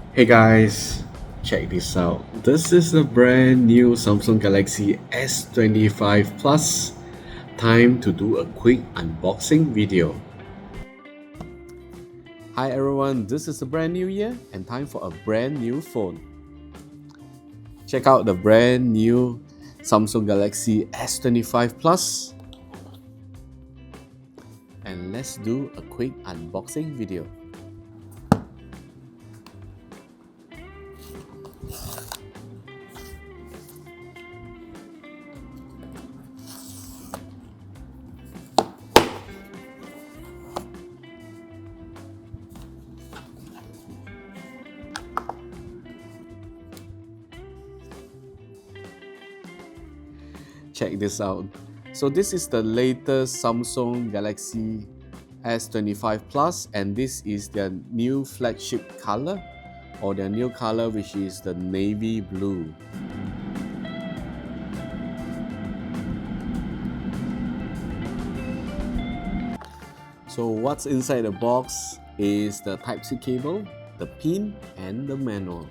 Hey guys, check this out. This is the brand new Samsung Galaxy S25 Plus. Time to do a quick unboxing video. Hi everyone, this is a brand new year and time for a brand new phone. Check out the brand new Samsung Galaxy S25 Plus. And let's do a quick unboxing video. Check this out. So this is the latest Samsung Galaxy S25 Plus, and this is their new flagship color, or their new color, which is the navy blue. So what's inside the box is the Type-C cable, the pin, and the manual.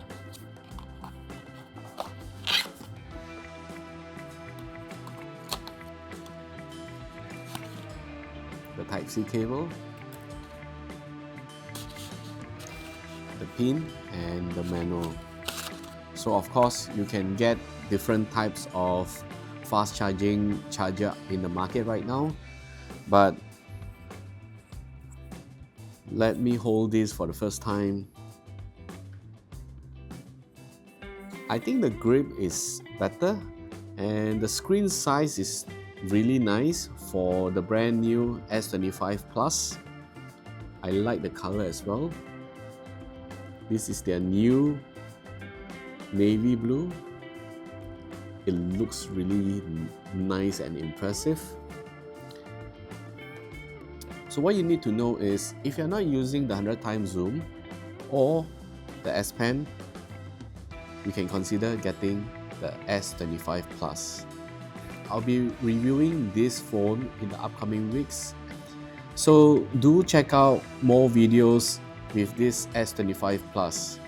The Type-C cable, the pin, and the manual. So of course you can get different types of fast charging charger in the market right now, but let me hold this for the first time. I think the grip is better and the screen size is really nice for the brand new S25 Plus. I like the color as well. This is their new navy blue. It looks really nice and impressive. So what you need to know is, if you're not using the 100 times zoom or the S Pen, you can consider getting the S25 Plus. I'll be reviewing this phone in the upcoming weeks, so do check out more videos with this S25 Plus.